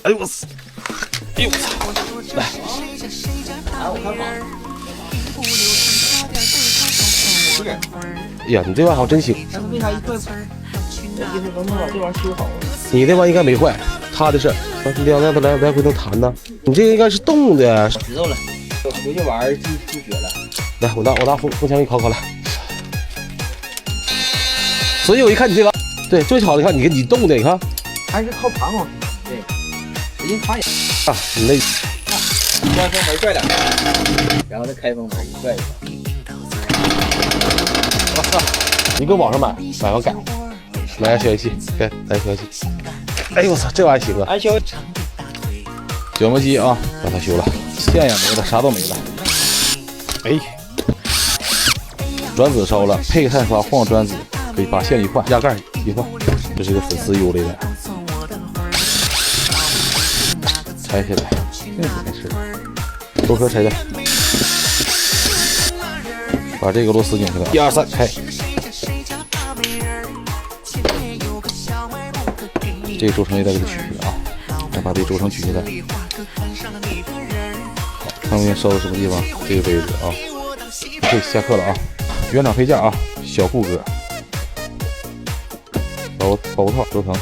哎呦我操！哎呦我操！来，来我看房。哎呀，你这玩意好真行。但是为啥一块？一会儿能把这玩意修好啊？你那玩意应该没坏，他的事。两样的来回能弹呢。你这个应该是动的。知道了，回去玩记学了。来，我拿风枪给你烤来。所以我一看你这玩意，对，最好的看你动的，你看。还是靠弹簧，对，使劲卡也。啊，你那。关风门拽两下，然后再开风门一拽一个。我操！你搁网上买完改，买个消音器，给来消音器。哎呦我操，这玩意行啊！安修角磨机啊，把它修了，线也没了，啥都没了。哎，转子烧了，配个碳刷换转子，可以把线一换，压盖一换。这是个粉丝邮来的，拆下来，这个没事。多颗拆的，把这个螺丝拧开了，1、2、3，开。这个轴承也得给它取下来啊，再把这个轴承取下来。好，上面烧的什么地方？这个位置啊。OK， 下课了啊。原厂配件啊，小护哥，保护套轴承。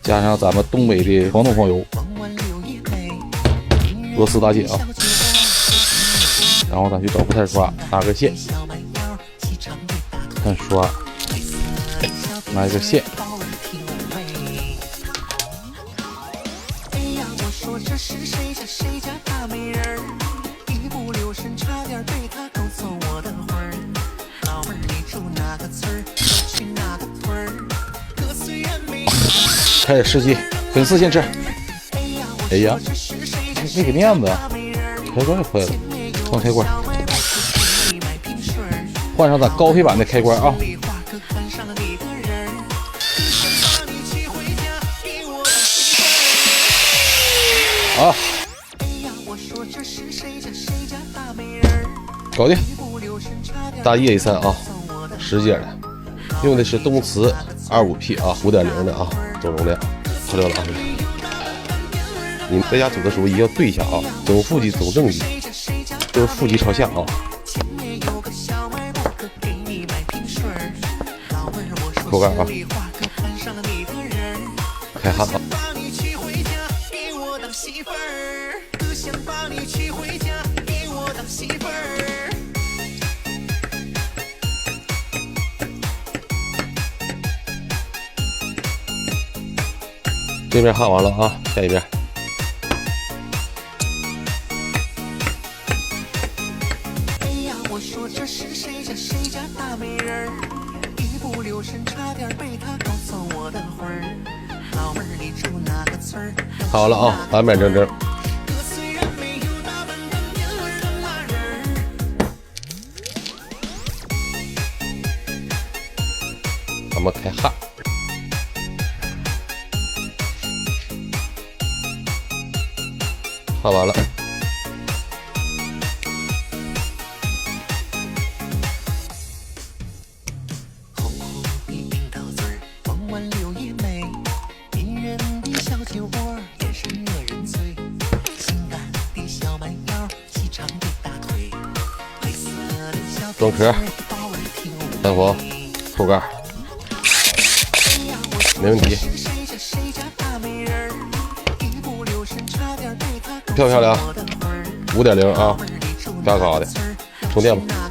加上咱们东北的黄豆黄油，螺丝打紧啊，然后咱去找个碳刷，拿个线，碳刷，拿一个线，开始试机，粉丝先吃。哎呀，没给面子，开关也坏了，换开关，换上咱高配版的开关啊。好，搞定。大叶1.3啊，10节的，用的是东磁 25P 啊，5.0的啊。总容量好了啊！你们在家组的时候一定要对一下啊，总负极、总正极，都是负极朝下啊。口盖啊，开焊啊。这边焊完了啊，下一边。好了啊，板板正正。咱们开焊。焊完了，装壳，弹簧，后盖，没问题。漂不漂亮？5.0啊，嘎嘎的，充电吧。